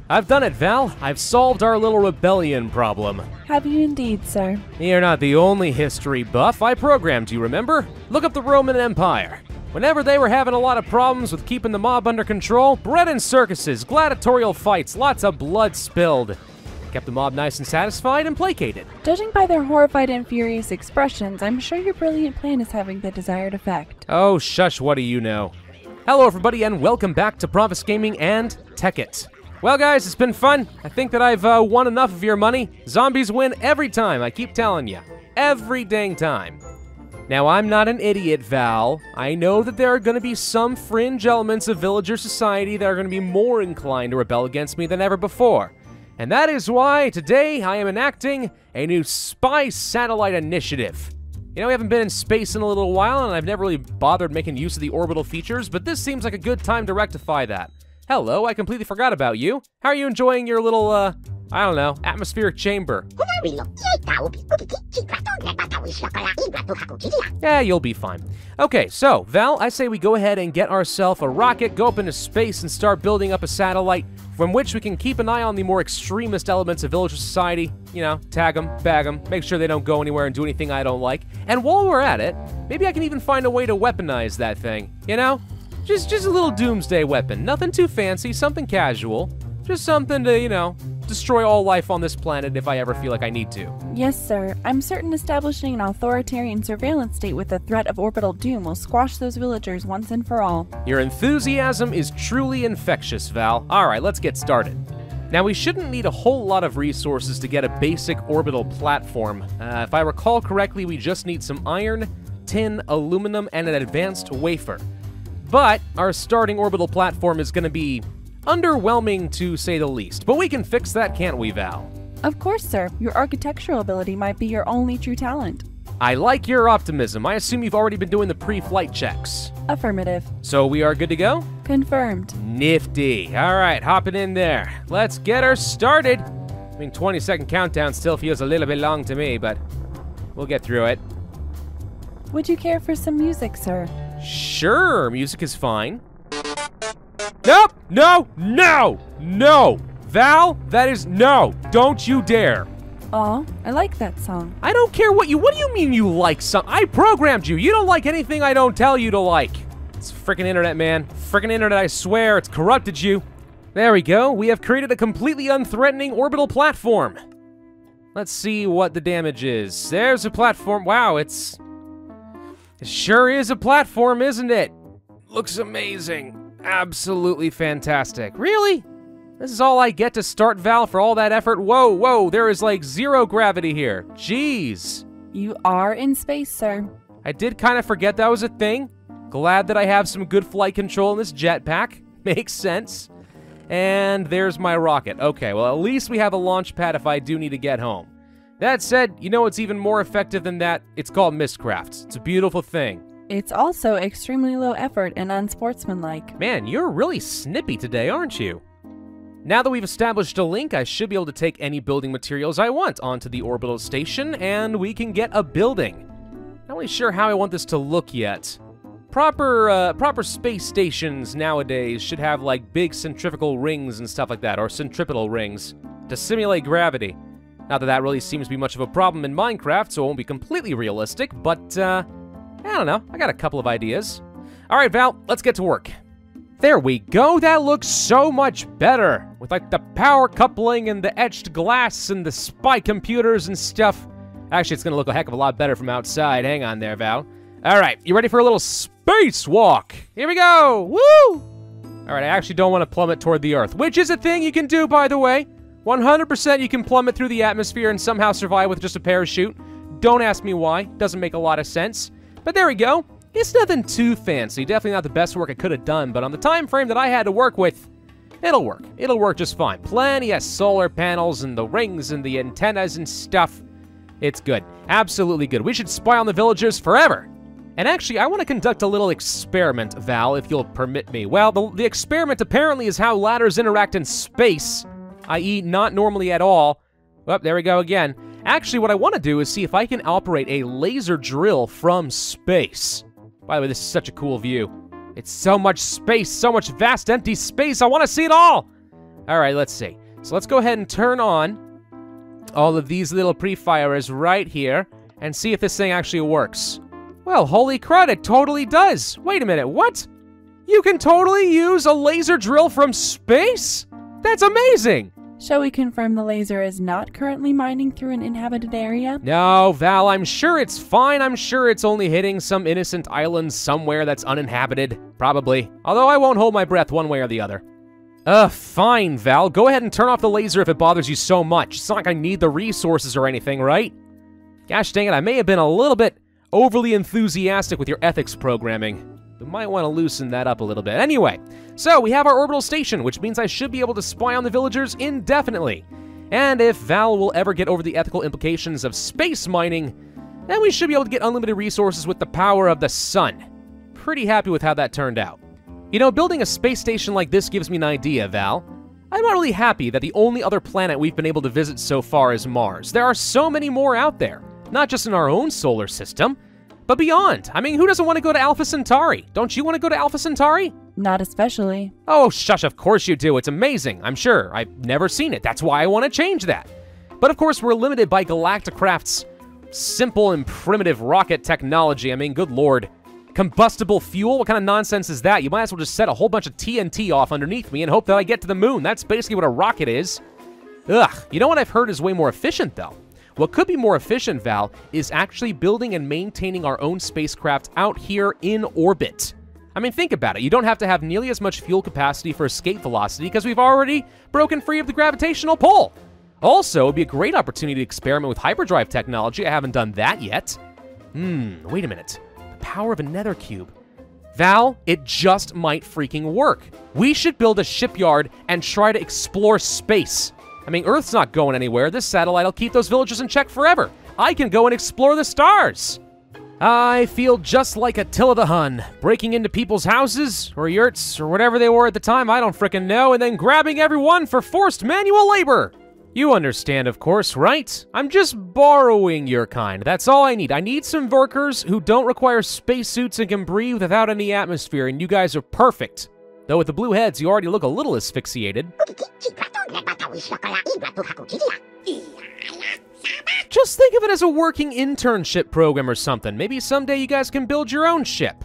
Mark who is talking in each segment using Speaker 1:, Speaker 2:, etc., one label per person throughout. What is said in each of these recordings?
Speaker 1: I've done it, Val. I've solved our little rebellion problem.
Speaker 2: Have you indeed, sir?
Speaker 1: You're not the only history buff. I programmed you, remember? Look up the Roman Empire. Whenever they were having a lot of problems with keeping the mob under control, bread and circuses, gladiatorial fights, lots of blood spilled. Kept the mob nice and satisfied and placated.
Speaker 2: Judging by their horrified and furious expressions, I'm sure your brilliant plan is having the desired effect.
Speaker 1: Oh, shush, what do you know? Hello, everybody, and welcome back to Pravus Gaming and Tekkit. Well, guys, it's been fun. I think that I've won enough of your money. Zombies win every time, I keep telling you. Every dang time. Now, I'm not an idiot, Val. I know that there are going to be some fringe elements of villager society that are going to be more inclined to rebel against me than ever before. And that is why today I am enacting a new spy satellite initiative. You know, we haven't been in space in a little while, and I've never really bothered making use of the orbital features, but this seems like a good time to rectify that. Hello, I completely forgot about you. How are you enjoying your little, I don't know, atmospheric chamber? Yeah, you'll be fine. Okay, so, Val, I say we go ahead and get ourselves a rocket, go up into space, and start building up a satellite from which we can keep an eye on the more extremist elements of villager society. You know, tag them, bag them, make sure they don't go anywhere and do anything I don't like. And while we're at it, maybe I can even find a way to weaponize that thing, you know? Just a little doomsday weapon. Nothing too fancy, something casual. Just something to, you know, destroy all life on this planet if I ever feel like I need to.
Speaker 2: Yes, sir. I'm certain establishing an authoritarian surveillance state with the threat of orbital doom will squash those villagers once and for all.
Speaker 1: Your enthusiasm is truly infectious, Val. Alright, let's get started. Now, we shouldn't need a whole lot of resources to get a basic orbital platform. If I recall correctly, we just need some iron, tin, aluminum, and an advanced wafer. But our starting orbital platform is going to be underwhelming, to say the least. But we can fix that, can't we, Val?
Speaker 2: Of course, sir. Your architectural ability might be your only true talent.
Speaker 1: I like your optimism. I assume you've already been doing the pre-flight checks.
Speaker 2: Affirmative.
Speaker 1: So we are good to go?
Speaker 2: Confirmed.
Speaker 1: Nifty. All right, hopping in there. Let's get her started. I mean, 20-second countdown still feels a little bit long to me, but we'll get through it.
Speaker 2: Would you care for some music, sir?
Speaker 1: Sure, music is fine. Nope! No! No! No! Val, that is no! Don't you dare!
Speaker 2: Aw, I like that song.
Speaker 1: I don't care what do you mean you like some? I programmed you! You don't like anything I don't tell you to like! It's frickin' internet, man. Frickin' internet, I swear, it's corrupted you. There we go, we have created a completely unthreatening orbital platform. Let's see what the damage is. There's a platform. Wow, it sure is a platform, isn't it? Looks amazing. Absolutely fantastic. Really? This is all I get to start, Val, for all that effort? Whoa, whoa, there is like zero gravity here. Jeez.
Speaker 2: You are in space, sir.
Speaker 1: I did kind of forget that was a thing. Glad that I have some good flight control in this jetpack. Makes sense. And there's my rocket. Okay, well, at least we have a launch pad if I do need to get home. That said, you know what's even more effective than that? It's called Mistcraft. It's a beautiful thing.
Speaker 2: It's also extremely low effort and unsportsmanlike.
Speaker 1: Man, you're really snippy today, aren't you? Now that we've established a link, I should be able to take any building materials I want onto the orbital station, and we can get a building. Not really sure how I want this to look yet. Proper space stations nowadays should have like big centrifugal rings and stuff like that, or centripetal rings, to simulate gravity. Not that that really seems to be much of a problem in Minecraft, so it won't be completely realistic, but, I don't know. I got a couple of ideas. All right, Val, let's get to work. There we go. That looks so much better. With, like, the power coupling and the etched glass and the spy computers and stuff. Actually, it's going to look a heck of a lot better from outside. Hang on there, Val. All right, you ready for a little spacewalk? Here we go. Woo! All right, I actually don't want to plummet toward the Earth, which is a thing you can do, by the way. 100% you can plummet through the atmosphere and somehow survive with just a parachute. Don't ask me why. Doesn't make a lot of sense. But there we go. It's nothing too fancy. Definitely not the best work I could have done, but on the time frame that I had to work with, it'll work. It'll work just fine. Plenty of solar panels and the rings and the antennas and stuff. It's good. Absolutely good. We should spy on the villagers forever. And actually, I want to conduct a little experiment, Val, if you'll permit me. Well, the experiment apparently is how ladders interact in space, i.e. not normally at all. Oh, there we go again. Actually, what I want to do is see if I can operate a laser drill from space. By the way, this is such a cool view. It's so much space, so much vast empty space. I want to see it all. All right, let's see. So let's go ahead and turn on all of these little pre-firers right here and see if this thing actually works. Well, holy crud, it totally does. Wait a minute, what? You can totally use a laser drill from space? That's amazing!
Speaker 2: Shall we confirm the laser is not currently mining through an inhabited area?
Speaker 1: No, Val, I'm sure it's fine. I'm sure it's only hitting some innocent island somewhere that's uninhabited. Probably. Although I won't hold my breath one way or the other. Fine, Val. Go ahead and turn off the laser if it bothers you so much. It's not like I need the resources or anything, right? Gosh dang it, I may have been a little bit overly enthusiastic with your ethics programming. We might want to loosen that up a little bit. Anyway, so we have our orbital station, which means I should be able to spy on the villagers indefinitely. And if Val will ever get over the ethical implications of space mining, then we should be able to get unlimited resources with the power of the sun. Pretty happy with how that turned out. You know, building a space station like this gives me an idea, Val. I'm not really happy that the only other planet we've been able to visit so far is Mars. There are so many more out there. Not just in our own solar system, but beyond. I mean, who doesn't want to go to Alpha Centauri? Don't you want to go to Alpha Centauri?
Speaker 2: Not especially.
Speaker 1: Oh, shush, of course you do. It's amazing, I'm sure. I've never seen it. That's why I want to change that. But of course, we're limited by Galacticraft's simple and primitive rocket technology. I mean, good lord. Combustible fuel? What kind of nonsense is that? You might as well just set a whole bunch of TNT off underneath me and hope that I get to the moon. That's basically what a rocket is. Ugh, you know what I've heard is way more efficient, though? What could be more efficient, Val, is actually building and maintaining our own spacecraft out here in orbit. I mean, think about it. You don't have to have nearly as much fuel capacity for escape velocity because we've already broken free of the gravitational pull. Also, it'd be a great opportunity to experiment with hyperdrive technology. I haven't done that yet. Wait a minute. The power of a nether cube. Val, it just might freaking work. We should build a shipyard and try to explore space. I mean, Earth's not going anywhere. This satellite will keep those villagers in check forever. I can go and explore the stars. I feel just like Attila the Hun, breaking into people's houses, or yurts, or whatever they were at the time, I don't frickin' know, and then grabbing everyone for forced manual labor. You understand, of course, right? I'm just borrowing your kind. That's all I need. I need some workers who don't require spacesuits and can breathe without any atmosphere, and you guys are perfect. Though with the blue heads, you already look a little asphyxiated. Just think of it as a working internship program or something. Maybe someday you guys can build your own ship.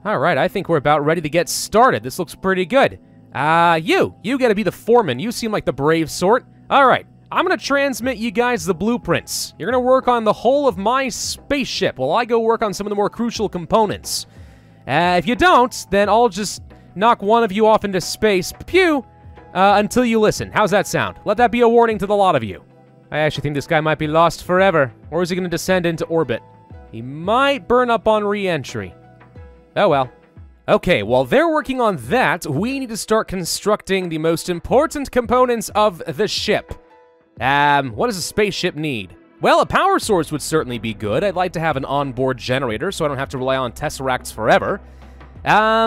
Speaker 1: All right, I think we're about ready to get started. This looks pretty good. You gotta be the foreman. You seem like the brave sort. All right, I'm gonna transmit you guys the blueprints. You're gonna work on the whole of my spaceship while I go work on some of the more crucial components. If you don't, then I'll just knock one of you off into space, pew, until you listen. How's that sound? Let that be a warning to the lot of you. I actually think this guy might be lost forever. Or is he going to descend into orbit? He might burn up on re-entry. Oh well. Okay, while they're working on that, we need to start constructing the most important components of the ship. What does a spaceship need? Well, a power source would certainly be good. I'd like to have an onboard generator so I don't have to rely on tesseracts forever.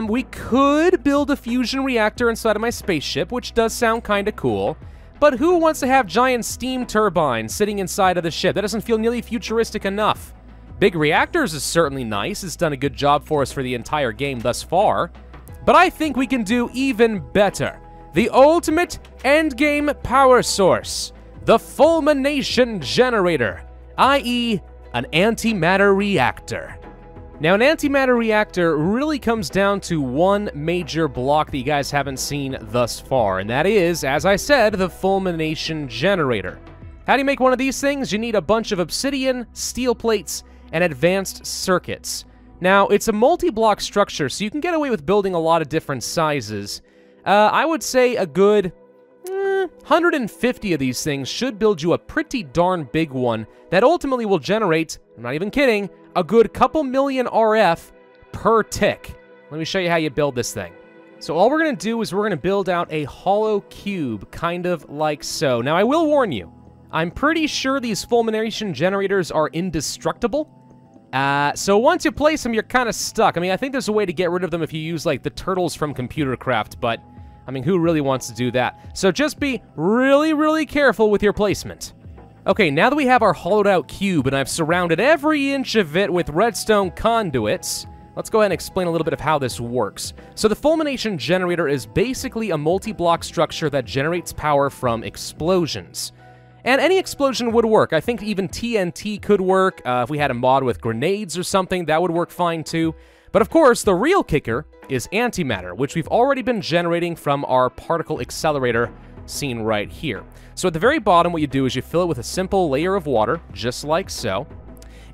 Speaker 1: We could build a fusion reactor inside of my spaceship, which does sound kinda cool. But who wants to have giant steam turbines sitting inside of the ship? That doesn't feel nearly futuristic enough. Big reactors is certainly nice. It's done a good job for us for the entire game thus far. But I think we can do even better. The ultimate endgame power source. The Fulmination Generator, i.e. an antimatter reactor. Now, an antimatter reactor really comes down to one major block that you guys haven't seen thus far, and that is, as I said, the Fulmination Generator. How do you make one of these things? You need a bunch of obsidian, steel plates, and advanced circuits. Now, it's a multi-block structure, so you can get away with building a lot of different sizes. I would say a good 150 of these things should build you a pretty darn big one that ultimately will generate, I'm not even kidding, a good couple million RF per tick. Let me show you how you build this thing. So all we're going to do is we're going to build out a hollow cube, kind of like so. Now, I will warn you, I'm pretty sure these Fulmination Generators are indestructible. So once you place them, you're kind of stuck. I mean, I think there's a way to get rid of them if you use, like, the turtles from Computercraft, but, I mean, who really wants to do that? So just be really, really careful with your placement. Okay, now that we have our hollowed out cube and I've surrounded every inch of it with redstone conduits, Let's go ahead and explain a little bit of how this works. So the Fulmination Generator is basically a multi-block structure that generates power from explosions. And any explosion would work. I think even TNT could work. If we had a mod with grenades or something, that would work fine too. But of course, the real kicker is antimatter, which we've already been generating from our particle accelerator seen right here. So at the very bottom, what you do is you fill it with a simple layer of water, just like so.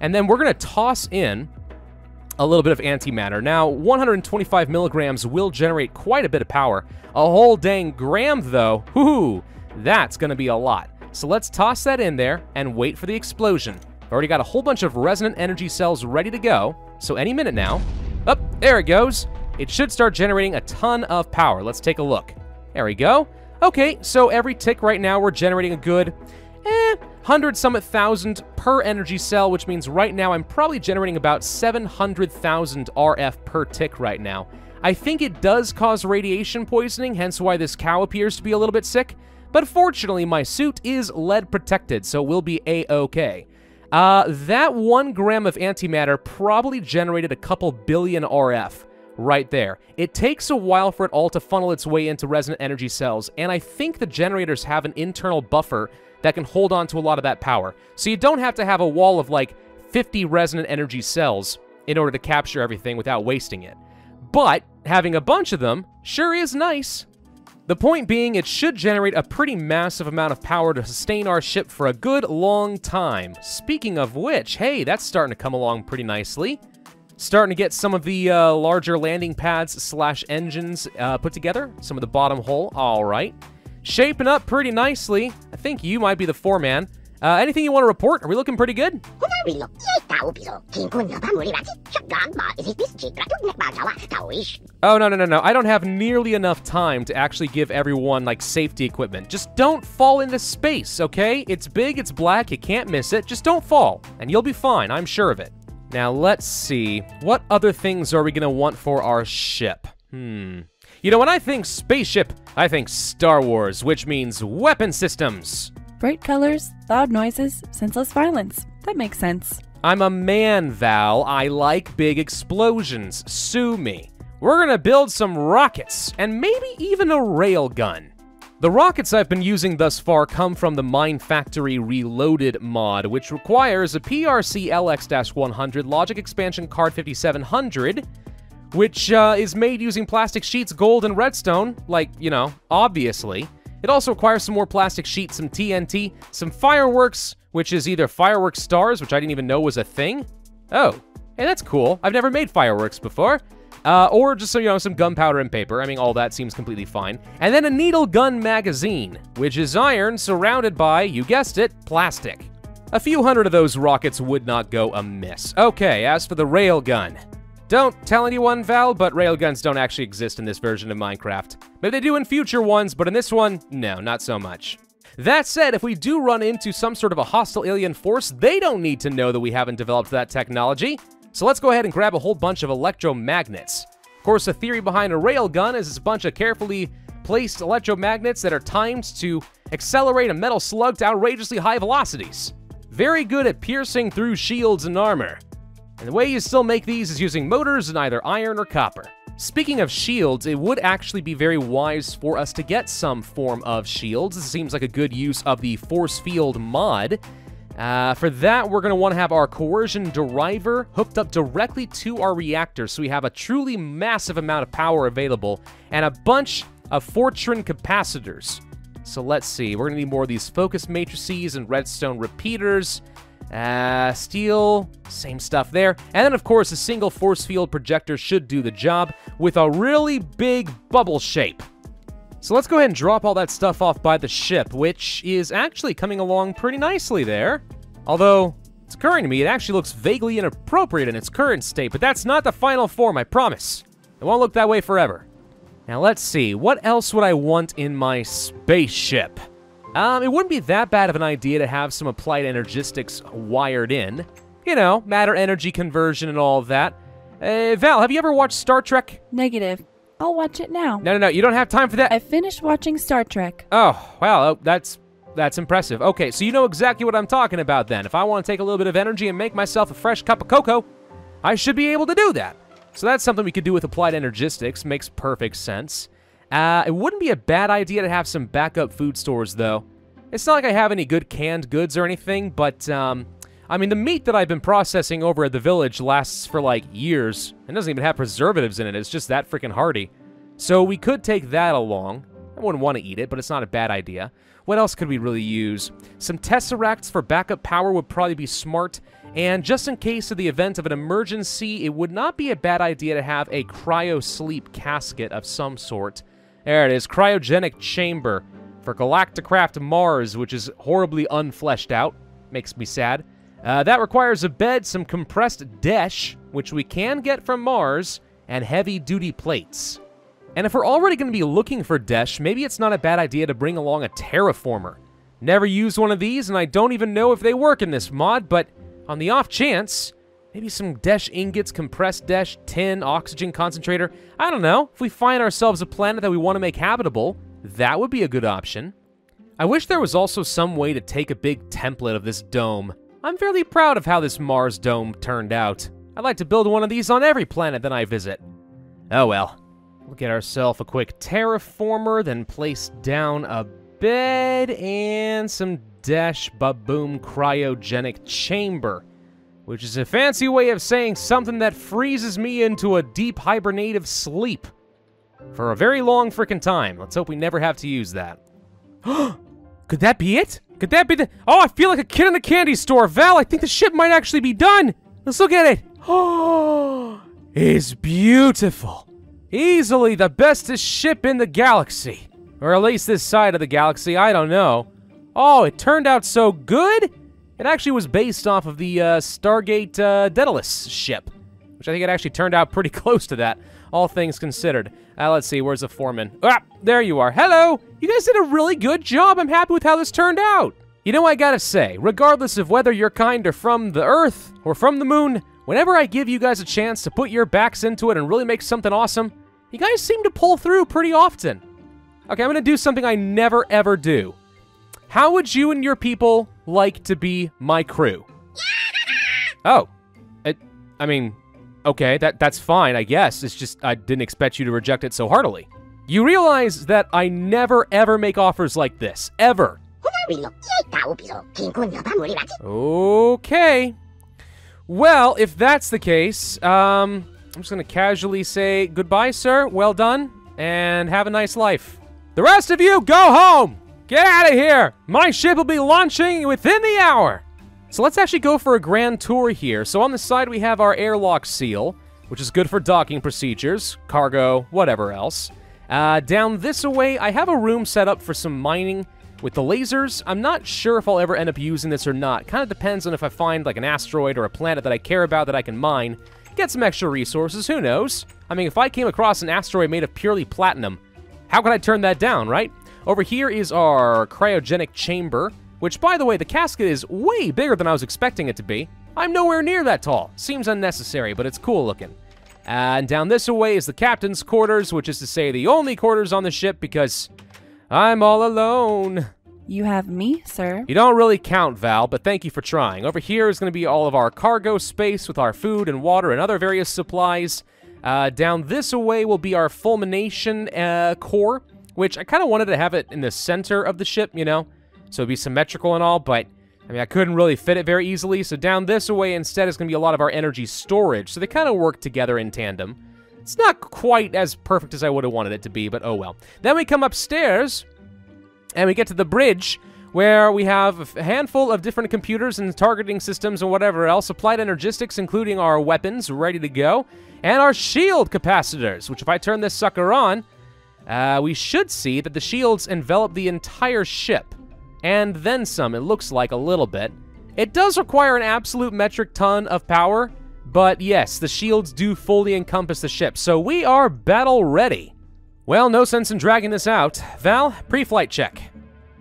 Speaker 1: And then we're going to toss in a little bit of antimatter. Now, 125 milligrams will generate quite a bit of power. A whole dang gram, though, whoo, that's going to be a lot. So let's toss that in there and wait for the explosion. I've already got a whole bunch of resonant energy cells ready to go, so any minute now. Oh, there it goes. It should start generating a ton of power. Let's take a look. There we go. Okay, so every tick right now we're generating a good 100-something thousand per energy cell, which means right now I'm probably generating about 700,000 RF per tick right now. I think it does cause radiation poisoning, hence why this cow appears to be a little bit sick. But fortunately, my suit is lead protected, so we'll be A-okay. That 1 gram of antimatter probably generated a couple billion RF right there. It takes a while for it all to funnel its way into resonant energy cells, and I think the generators have an internal buffer that can hold on to a lot of that power. So you don't have to have a wall of like 50 resonant energy cells in order to capture everything without wasting it. But having a bunch of them sure is nice. The point being, it should generate a pretty massive amount of power to sustain our ship for a good long time. Speaking of which, hey, that's starting to come along pretty nicely. Starting to get some of the larger landing pads / engines put together. Some of the bottom hull, all right. Shaping up pretty nicely. I think you might be the foreman. Anything you want to report? Are we looking pretty good? Oh, no. I don't have nearly enough time to actually give everyone, like, safety equipment. Just don't fall into space, okay? It's big, it's black, you can't miss it. Just don't fall, and you'll be fine, I'm sure of it. Now, let's see. What other things are we going to want for our ship? You know, when I think spaceship, I think Star Wars, which means weapon systems.
Speaker 2: Bright colors, loud noises, senseless violence. That makes sense.
Speaker 1: I'm a man, Val. I like big explosions. Sue me. We're gonna build some rockets, and maybe even a railgun. The rockets I've been using thus far come from the Mine Factory Reloaded mod, which requires a PRC LX-100 Logic Expansion Card 5700, which is made using plastic sheets, gold, and redstone, like, you know, obviously. It also requires some more plastic sheets, some TNT, some fireworks, which is either fireworks stars, which I didn't even know was a thing. Oh, hey, that's cool. I've never made fireworks before. Or just, you know, some gunpowder and paper. I mean, all that seems completely fine. And then a needle gun magazine, which is iron surrounded by, you guessed it, plastic. A few hundred of those rockets would not go amiss. Okay, as for the railgun. Don't tell anyone, Val, but railguns don't actually exist in this version of Minecraft. Maybe they do in future ones, but in this one, no, not so much. That said, if we do run into some sort of a hostile alien force, they don't need to know that we haven't developed that technology. So let's go ahead and grab a whole bunch of electromagnets. Of course, the theory behind a railgun is it's a bunch of carefully placed electromagnets that are timed to accelerate a metal slug to outrageously high velocities. Very good at piercing through shields and armor. And the way you still make these is using motors in either iron or copper. Speaking of shields, it would actually be very wise for us to get some form of shields. This seems like a good use of the force field mod. For that, we're going to want to have our coercion deriver hooked up directly to our reactor, so we have a truly massive amount of power available, and a bunch of Fortran capacitors. So let's see, we're going to need more of these focus matrices and redstone repeaters. Steel, same stuff there. And then, of course, a single force field projector should do the job with a really big bubble shape. So let's go ahead and drop all that stuff off by the ship, which is actually coming along pretty nicely there. Although, it's occurring to me, it actually looks vaguely inappropriate in its current state, but that's not the final form, I promise. It won't look that way forever. Now, let's see. What else would I want in my spaceship? It wouldn't be that bad of an idea to have some applied energistics wired in. You know, matter energy conversion and all of that. Val, have you ever watched Star Trek?
Speaker 2: Negative. I'll watch it now.
Speaker 1: No, you don't have time for that.
Speaker 2: I finished watching Star Trek.
Speaker 1: Oh, wow, that's impressive. Okay, so you know exactly what I'm talking about then. If I want to take a little bit of energy and make myself a fresh cup of cocoa, I should be able to do that. So that's something we could do with applied energistics. Makes perfect sense. It wouldn't be a bad idea to have some backup food stores, though. It's not like I have any good canned goods or anything, but, I mean, the meat that I've been processing over at the village lasts for, like, years. It doesn't even have preservatives in it. It's just that freaking hearty. So we could take that along. I wouldn't want to eat it, but it's not a bad idea. What else could we really use? Some tesseracts for backup power would probably be smart. And just in case of the event of an emergency, it would not be a bad idea to have a cryo-sleep casket of some sort. There it is, Cryogenic Chamber for Galacticraft Mars, which is horribly unfleshed out. Makes me sad. That requires a bed, some compressed desh, which we can get from Mars, and heavy-duty plates. And if we're already going to be looking for desh, maybe it's not a bad idea to bring along a terraformer. Never used one of these, and I don't even know if they work in this mod, but on the off chance, maybe some desh ingots, compressed desh, tin, oxygen concentrator. I don't know. If we find ourselves a planet that we want to make habitable, that would be a good option. I wish there was also some way to take a big template of this dome. I'm fairly proud of how this Mars dome turned out. I'd like to build one of these on every planet that I visit. Oh well. We'll get ourselves a quick terraformer, then place down a bed and some dash baboom cryogenic chamber, which is a fancy way of saying something that freezes me into a deep hibernative sleep for a very long frickin' time. Let's hope we never have to use that. Could that be it? Could that be the... Oh, I feel like a kid in a candy store. Val, I think the ship might actually be done. Let's look at it. Oh, it's beautiful. Easily the bestest ship in the galaxy. Or at least this side of the galaxy, I don't know. Oh, it turned out so good. It actually was based off of the Stargate Daedalus ship, which I think it actually turned out pretty close to that, all things considered. Let's see, where's the foreman? Ah, there you are. Hello! You guys did a really good job. I'm happy with how this turned out. You know, I gotta say, regardless of whether your kind are from the Earth or from the Moon, whenever I give you guys a chance to put your backs into it and really make something awesome, you guys seem to pull through pretty often. Okay, I'm gonna do something I never ever do. How would you and your people like to be my crew? Oh, I mean, okay, that's fine, I guess. It's just I didn't expect you to reject it so heartily. You realize that I never ever make offers like this, ever. Okay. Well, if that's the case, I'm just gonna casually say goodbye, sir. Well done, and have a nice life. The rest of you, go home! Get out of here! My ship will be launching within the hour! So let's actually go for a grand tour here. So on the side we have our airlock seal, which is good for docking procedures, cargo, whatever else. Down this way, I have a room set up for some mining with the lasers. I'm not sure if I'll ever end up using this or not. Kind of depends on if I find like an asteroid or a planet that I care about that I can mine. Get some extra resources, who knows? I mean, if I came across an asteroid made of purely platinum, how could I turn that down, right? Over here is our cryogenic chamber, which, by the way, the casket is way bigger than I was expecting it to be. I'm nowhere near that tall. Seems unnecessary, but it's cool looking. And down this way is the captain's quarters, which is to say the only quarters on the ship because I'm all alone.
Speaker 2: You have me, sir.
Speaker 1: You don't really count, Val, but thank you for trying. Over here is going to be all of our cargo space with our food and water and other various supplies. Down this way will be our fulmination core, which I kind of wanted to have it in the center of the ship, you know, so it'd be symmetrical and all, but I mean, I couldn't really fit it very easily, so down this way instead is going to be a lot of our energy storage, so they kind of work together in tandem. It's not quite as perfect as I would have wanted it to be, but oh well. Then we come upstairs, and we get to the bridge, where we have a handful of different computers and targeting systems and whatever else, applied energistics, including our weapons, ready to go, and our shield capacitors, which if I turn this sucker on, we should see that the shields envelop the entire ship. And then some, it looks like a little bit. It does require an absolute metric ton of power, but yes, the shields do fully encompass the ship, so we are battle ready. Well, no sense in dragging this out. Val, pre-flight check.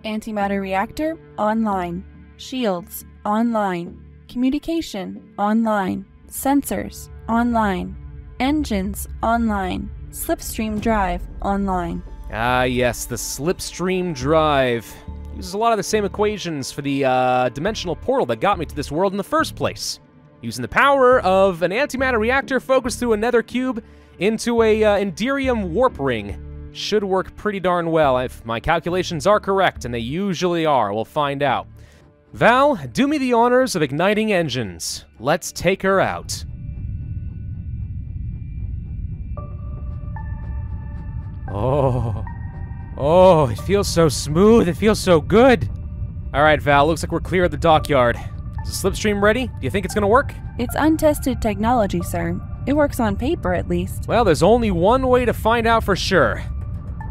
Speaker 2: Antimatter reactor, online. Shields, online. Communication, online. Sensors, online. Engines, online. Slipstream drive, online.
Speaker 1: Ah, yes, the slipstream drive. Uses a lot of the same equations for the dimensional portal that got me to this world in the first place. Using the power of an antimatter reactor focused through a nether cube into a Enderium warp ring. Should work pretty darn well if my calculations are correct, and they usually are. We'll find out. Val, do me the honors of igniting engines. Let's take her out. Oh, it feels so smooth. It feels so good. All right, Val, looks like we're clear of the dockyard. Is the slipstream ready? Do you think it's gonna work?
Speaker 2: It's untested technology, sir. It works on paper, at least.
Speaker 1: Well, there's only one way to find out for sure.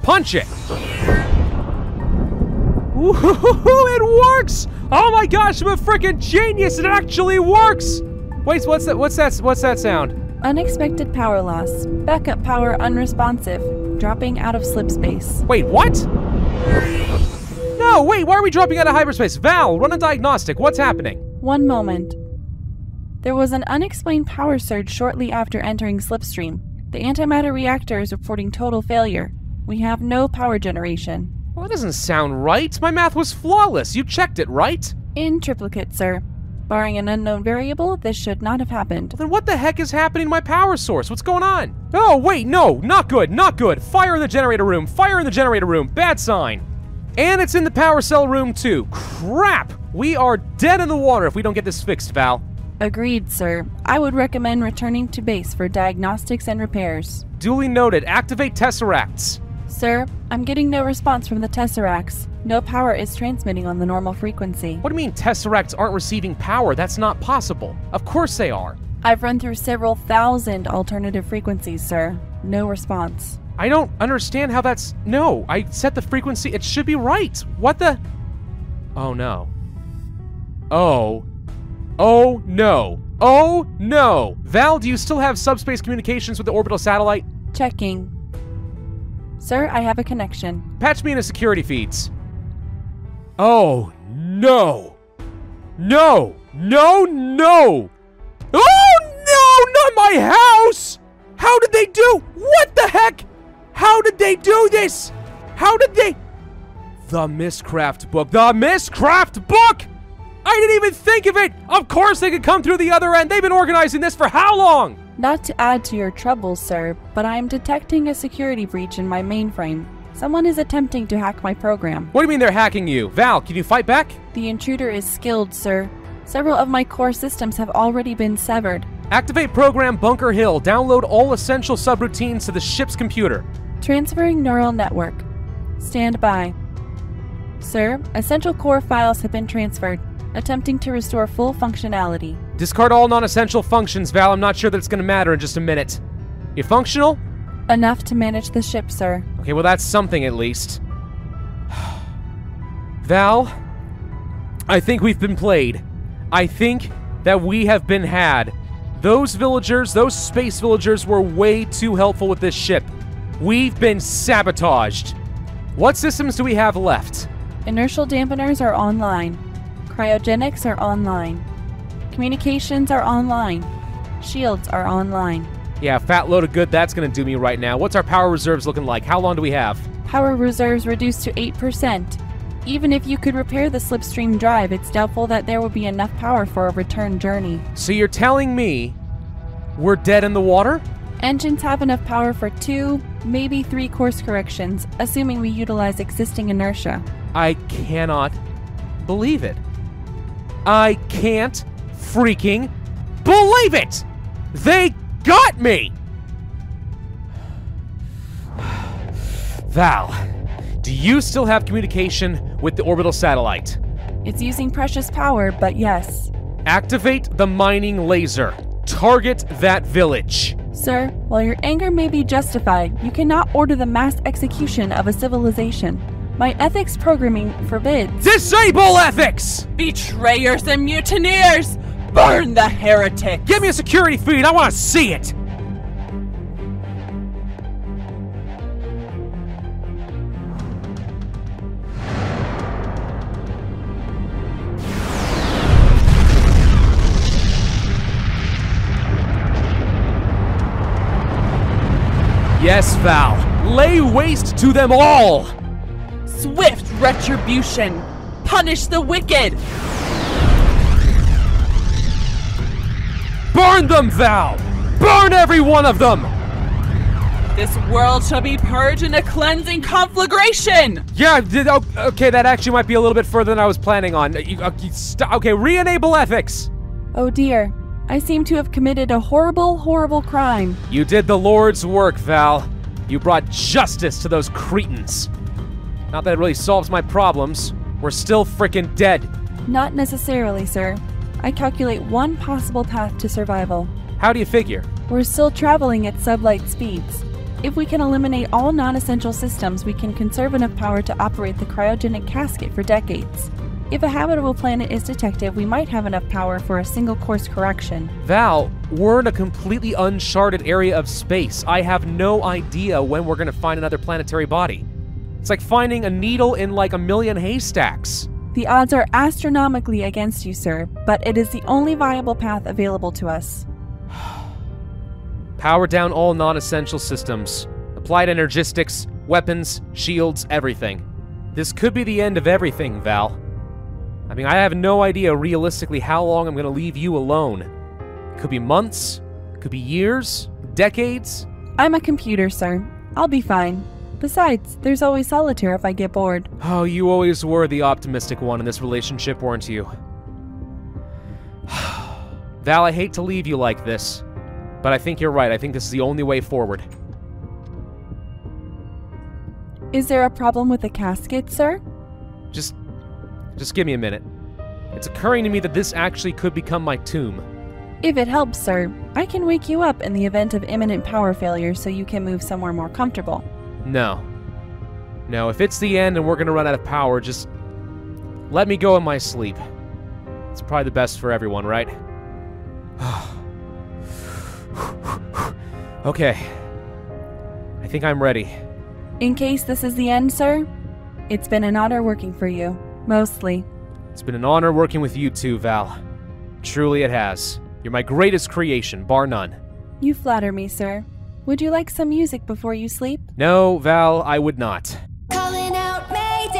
Speaker 1: Punch it! Ooh, it works! Oh my gosh, I'm a freaking genius! It actually works! Wait, what's that sound?
Speaker 2: Unexpected power loss. Backup power unresponsive. Dropping out of slip space.
Speaker 1: Wait, what? No, wait, why are we dropping out of hyperspace? Val, run a diagnostic. What's happening?
Speaker 2: One moment. There was an unexplained power surge shortly after entering slipstream. The antimatter reactor is reporting total failure. We have no power generation.
Speaker 1: Well, that doesn't sound right. My math was flawless. You checked it, right?
Speaker 2: In triplicate, sir. Barring an unknown variable, this should not have happened.
Speaker 1: Well, then what the heck is happening to my power source? What's going on? Oh, wait, no, not good, not good. Fire in the generator room, fire in the generator room. Bad sign. And it's in the power cell room, too. Crap! We are dead in the water if we don't get this fixed, Val.
Speaker 2: Agreed, sir. I would recommend returning to base for diagnostics and repairs.
Speaker 1: Duly noted. Activate Tesseracts.
Speaker 2: Sir, I'm getting no response from the Tesseracts. No power is transmitting on the normal frequency.
Speaker 1: What do you mean Tesseracts aren't receiving power? That's not possible. Of course they are.
Speaker 2: I've run through several thousand alternative frequencies, sir. No response.
Speaker 1: I don't understand how that's... No, I set the frequency. It should be right. What the... Oh, no. Oh. Oh, no. Oh, no. Val, do you still have subspace communications with the orbital satellite?
Speaker 2: Checking. Sir, I have a connection.
Speaker 1: Patch me into security feeds. Oh, no. No. No, no. Oh, no, not my house. How did they do? What the heck? How did they do this? How did they? The Mistcraft book. The Mistcraft book! I didn't even think of it! Of course they could come through the other end. They've been organizing this for how long?
Speaker 2: Not to add to your troubles, sir, but I am detecting a security breach in my mainframe. Someone is attempting to hack my program.
Speaker 1: What do you mean they're hacking you? Val, can you fight back?
Speaker 2: The intruder is skilled, sir. Several of my core systems have already been severed.
Speaker 1: Activate program Bunker Hill. Download all essential subroutines to the ship's computer.
Speaker 2: Transferring neural network. Stand by. Sir, essential core files have been transferred. Attempting to restore full functionality.
Speaker 1: Discard all non-essential functions, Val. I'm not sure that it's going to matter in just a minute. You functional?
Speaker 2: Enough to manage the ship, sir.
Speaker 1: Okay, well that's something at least. Val, I think we've been played. I think that we have been had. Those villagers, those space villagers were way too helpful with this ship. We've been sabotaged. What systems do we have left?
Speaker 2: Inertial dampeners are online. Cryogenics are online. Communications are online. Shields are online.
Speaker 1: Yeah, fat load of good that's going to do me right now. What's our power reserves looking like? How long do we have?
Speaker 2: Power reserves reduced to 8%. Even if you could repair the slipstream drive, it's doubtful that there would be enough power for a return journey.
Speaker 1: So you're telling me we're dead in the water?
Speaker 2: Engines have enough power for 2, maybe 3 course corrections, assuming we utilize existing inertia.
Speaker 1: I cannot believe it. I can't freaking believe it! They got me! Val, do you still have communication with the orbital satellite?
Speaker 2: It's using precious power, but yes.
Speaker 1: Activate the mining laser. Target that village.
Speaker 2: Sir, while your anger may be justified, you cannot order the mass execution of a civilization. My ethics programming forbids.
Speaker 1: Disable ethics!
Speaker 3: Betrayers and mutineers! Burn the heretics!
Speaker 1: Give me a security feed, I want to see it! Yes, Val. Lay waste to them all!
Speaker 3: Swift retribution! Punish the wicked!
Speaker 1: Burn them, Val! Burn every one of them!
Speaker 3: This world shall be purged in a cleansing conflagration!
Speaker 1: Yeah, okay, that actually might be a little bit further than I was planning on. Okay, re-enable ethics!
Speaker 2: Oh dear. I seem to have committed a horrible, horrible crime.
Speaker 1: You did the Lord's work, Val. You brought justice to those cretins. Not that it really solves my problems. We're still frickin' dead.
Speaker 2: Not necessarily, sir. I calculate one possible path to survival.
Speaker 1: How do you figure?
Speaker 2: We're still traveling at sublight speeds. If we can eliminate all non-essential systems, we can conserve enough power to operate the cryogenic casket for decades. If a habitable planet is detected, we might have enough power for a single course correction.
Speaker 1: Val, we're in a completely uncharted area of space. I have no idea when we're gonna find another planetary body. It's like finding a needle in like a million haystacks.
Speaker 2: The odds are astronomically against you, sir, but it is the only viable path available to us.
Speaker 1: Power down all non-essential systems. Applied energistics, weapons, shields, everything. This could be the end of everything, Val. I mean, I have no idea realistically how long I'm gonna leave you alone. It could be months, could be years, decades.
Speaker 2: I'm a computer, sir. I'll be fine. Besides, there's always solitaire if I get bored.
Speaker 1: Oh, you always were the optimistic one in this relationship, weren't you? Val, I hate to leave you like this, but I think you're right. I think this is the only way forward.
Speaker 2: Is there a problem with the casket, sir?
Speaker 1: Just give me a minute. It's occurring to me that this actually could become my tomb.
Speaker 2: If it helps, sir, I can wake you up in the event of imminent power failure so you can move somewhere more comfortable.
Speaker 1: No. No, if it's the end and we're gonna run out of power, just let me go in my sleep. It's probably the best for everyone, right? Okay. I think I'm ready.
Speaker 2: In case this is the end, sir, it's been an honor working for you. Mostly.
Speaker 1: It's been an honor working with you too, Val. Truly it has. You're my greatest creation, bar none.
Speaker 2: You flatter me, sir. Would you like some music before you sleep?
Speaker 1: No, Val, I would not.
Speaker 4: Calling out Mayday!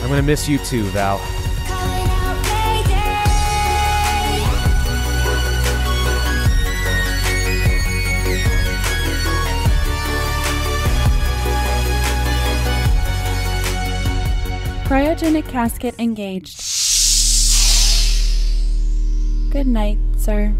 Speaker 1: I'm gonna miss you too, Val.
Speaker 4: Calling out Mayday!
Speaker 2: Cryogenic casket engaged. Good night, sir.